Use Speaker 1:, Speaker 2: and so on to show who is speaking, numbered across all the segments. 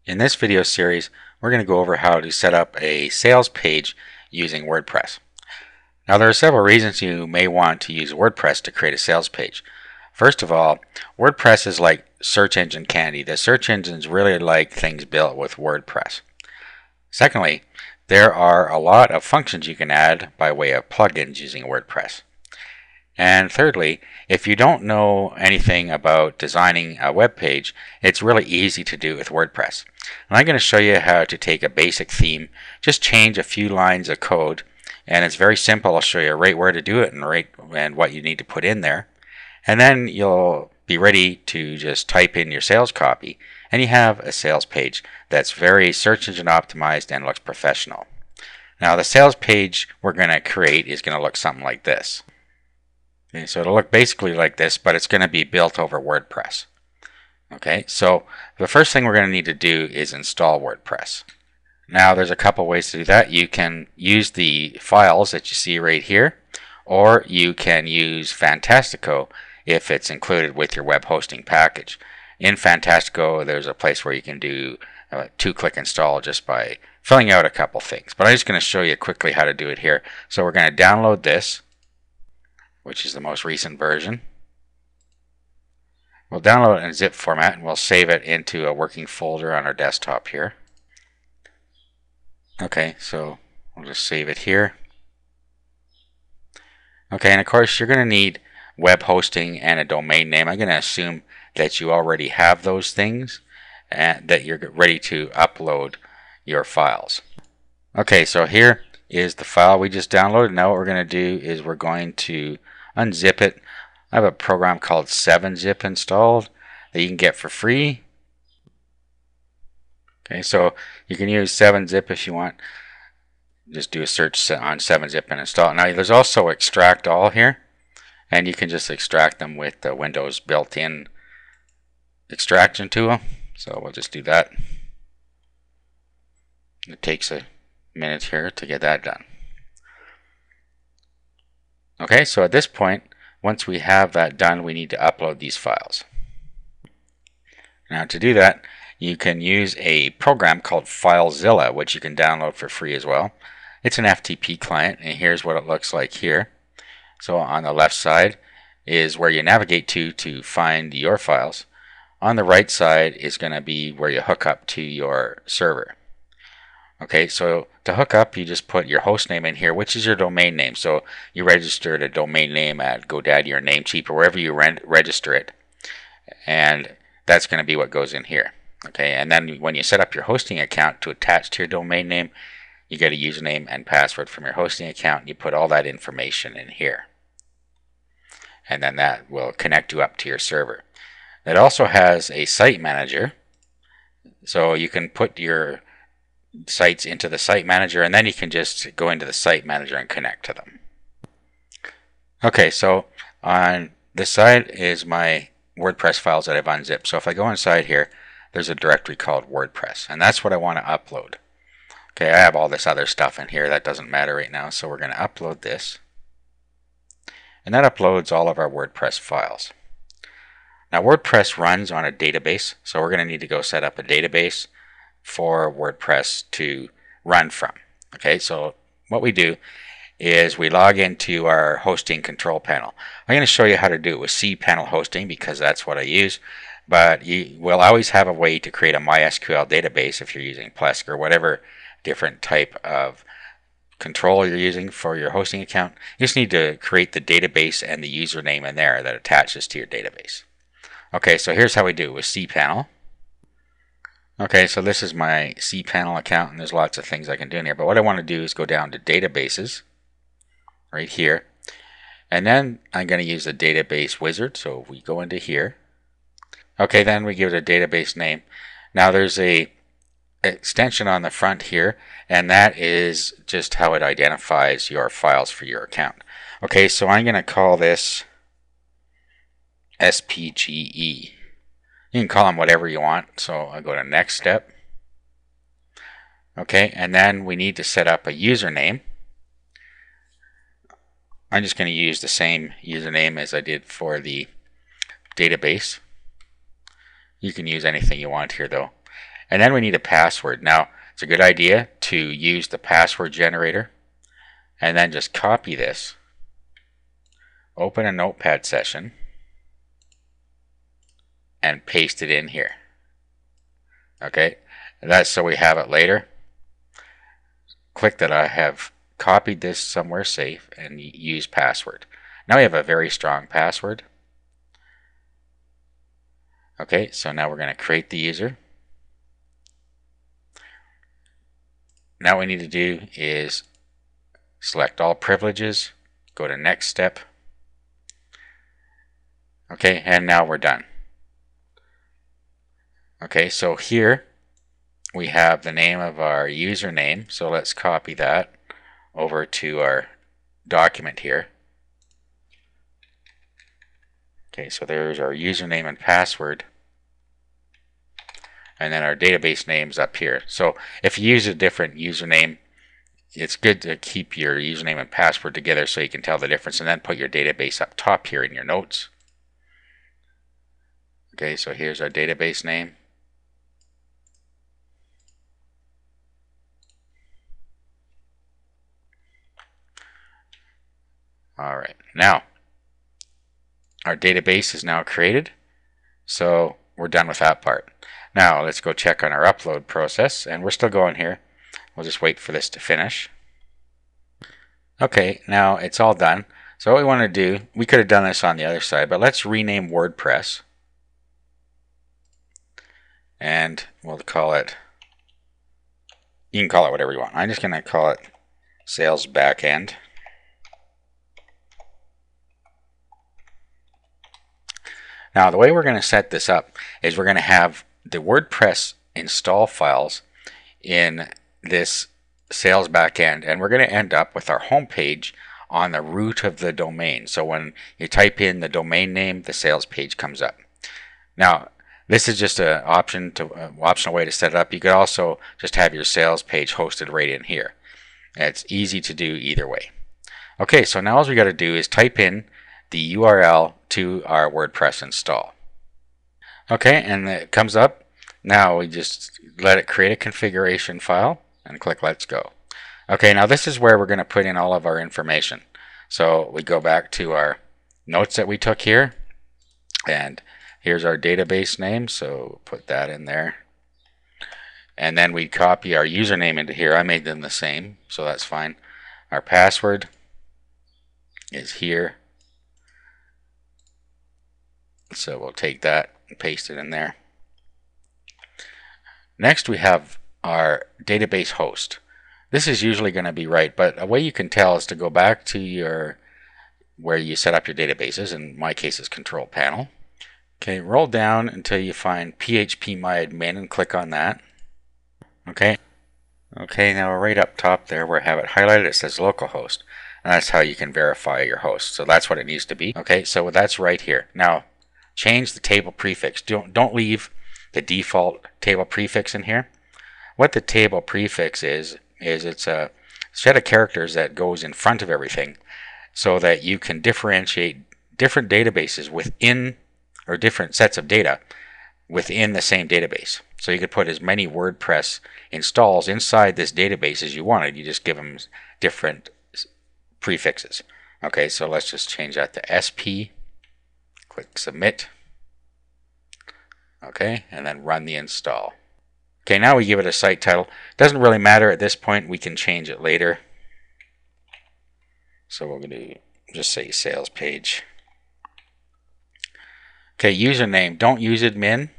Speaker 1: In this video series, we're going to go over how to set up a sales page using WordPress. Now, there are several reasons you may want to use WordPress to create a sales page. First of all, WordPress is like search engine candy. The search engines really like things built with WordPress. Secondly, there are a lot of functions you can add by way of plugins using WordPress. And thirdly, if you don't know anything about designing a web page, it's really easy to do with WordPress. And I'm going to show you how to take a basic theme, just change a few lines of code, and it's very simple. I'll show you right where to do it and what you need to put in there. And then you'll be ready to just type in your sales copy, and you have a sales page that's very search engine optimized and looks professional. Now, the sales page we're going to create is going to look something like this. Okay, so it'll look basically like this, but it's going to be built over WordPress. Okay, so the first thing we're going to need to do is install WordPress. Now, there's a couple ways to do that. You can use the files that you see right here, or you can use Fantastico if it's included with your web hosting package. In Fantastico, there's a place where you can do two-click install just by filling out a couple things. But I'm just going to show you quickly how to do it here. So we're going to download this, which is the most recent version. We'll download it in zip format and we'll save it into a working folder on our desktop here. Okay, so we'll just save it here. Okay, and of course you're going to need web hosting and a domain name. I'm going to assume that you already have those things and that you're ready to upload your files. Okay, so here is the file we just downloaded. Now what we're going to do is we're going to unzip it. I have a program called 7-Zip installed that you can get for free. Okay, so you can use 7-Zip if you want. Just do a search on 7-Zip and install it. Now there's also Extract All here, and you can just extract them with the Windows built-in extraction tool. So we'll just do that. It takes a minute here to get that done. Okay, so at this point, once we have that done, we need to upload these files. Now to do that, you can use a program called FileZilla, which you can download for free as well. It's an FTP client, and here's what it looks like here. So on the left side is where you navigate to find your files. On the right side is going to be where you hook up to your server. Okay, so to hook up, you just put your host name in here, which is your domain name. So you registered a domain name at GoDaddy or Namecheap or wherever you register it, and that's going to be what goes in here. Okay, and then when you set up your hosting account to attach to your domain name, you get a username and password from your hosting account, and you put all that information in here. And then that will connect you up to your server. It also has a site manager, so you can put your sites into the site manager, and then you can just go into the site manager and connect to them. Okay, so on this side is my WordPress files that I've unzipped. So if I go inside here, there's a directory called WordPress, and that's what I want to upload. Okay, I have all this other stuff in here that doesn't matter right now, so we're going to upload this, and that uploads all of our WordPress files. Now WordPress runs on a database, so we're going to need to go set up a database for WordPress to run from. Okay, so what we do is we log into our hosting control panel. I'm going to show you how to do it with cPanel hosting because that's what I use, but you will always have a way to create a MySQL database if you're using Plesk or whatever different type of control you're using for your hosting account. You just need to create the database and the username in there that attaches to your database. Okay, so here's how we do it with cPanel. Okay, so this is my cPanel account, and there's lots of things I can do in here, but what I want to do is go down to databases right here, and then I'm going to use the database wizard. So if we go into here, okay, then we give it a database name. Now there's a extension on the front here, and that is just how it identifies your files for your account. Okay, so I'm going to call this SPGE. You can call them whatever you want, so I'll go to next step. Okay, and then we need to set up a username. I'm just going to use the same username as I did for the database. You can use anything you want here though. And then we need a password. Now, it's a good idea to use the password generator and then just copy this, open a notepad session, and paste it in here. Okay, that's so we have it later. Click that I have copied this somewhere safe and use password. Now we have a very strong password. Okay, so now we're going to create the user. Now what we need to do is select all privileges, go to next step. Okay, and now we're done. Okay, so here we have the name of our username, so let's copy that over to our document here. Okay, so there's our username and password, and then our database name's up here. So if you use a different username, it's good to keep your username and password together so you can tell the difference, and then put your database up top here in your notes. Okay, so here's our database name. Alright, now our database is now created, so we're done with that part. Now let's go check on our upload process, and we're still going here. We'll just wait for this to finish. Okay, now it's all done. So what we want to do, we could have done this on the other side, but let's rename WordPress. And we'll call it, you can call it whatever you want. I'm just going to call it Sales Backend. Now the way we're going to set this up is we're going to have the WordPress install files in this sales backend, and we're going to end up with our home page on the root of the domain. So when you type in the domain name, the sales page comes up. Now this is just an optional way to set it up. You could also just have your sales page hosted right in here. It's easy to do either way. Okay, so now all we got to do is type in the URL to our WordPress install. Okay, and it comes up. Now we just let it create a configuration file and click Let's Go. Okay, now this is where we're going to put in all of our information. So we go back to our notes that we took here, and here's our database name, so put that in there. And then we copy our username into here. I made them the same, so that's fine. Our password is here. So we'll take that and paste it in there. Next we have our database host. This is usually going to be right, but a way you can tell is to go back to your where you set up your databases. In my case is Control Panel. Okay, roll down until you find phpMyAdmin and click on that. Okay, now right up top there where I have it highlighted, it says localhost. And that's how you can verify your host. So that's what it needs to be. Okay, so that's right here. Now change the table prefix. Don't leave the default table prefix in here. What the table prefix is it's a set of characters that goes in front of everything so that you can differentiate different databases within, or different sets of data within the same database. So you could put as many WordPress installs inside this database as you wanted. You just give them different prefixes. Okay, so let's just change that to SP. Click Submit. Okay, and then run the install. Okay, now we give it a site title. Doesn't really matter at this point. We can change it later. So we're going to just say sales page. Okay, username. Don't use admin.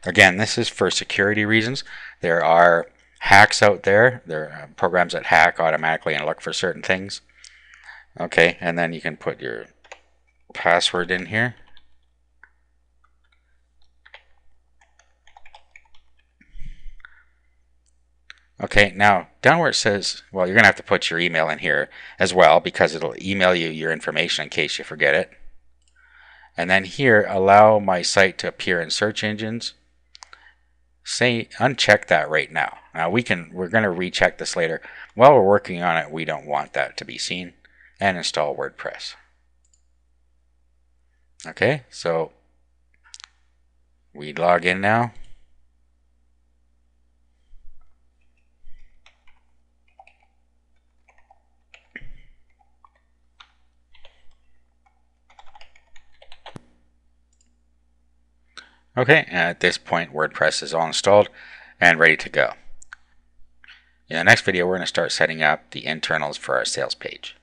Speaker 1: Again, this is for security reasons. There are hacks out there. There are programs that hack automatically and look for certain things. Okay, and then you can put your password in here. Okay, now down where it says, well, you're going to have to put your email in here as well because it'll email you your information in case you forget it. And then here, allow my site to appear in search engines. Say uncheck that right now. Now we're going to recheck this later. While we're working on it, we don't want that to be seen. And install WordPress. Okay, so We log in now. Okay, and at this point WordPress is all installed and ready to go. In the next video we're going to start setting up the internals for our sales page.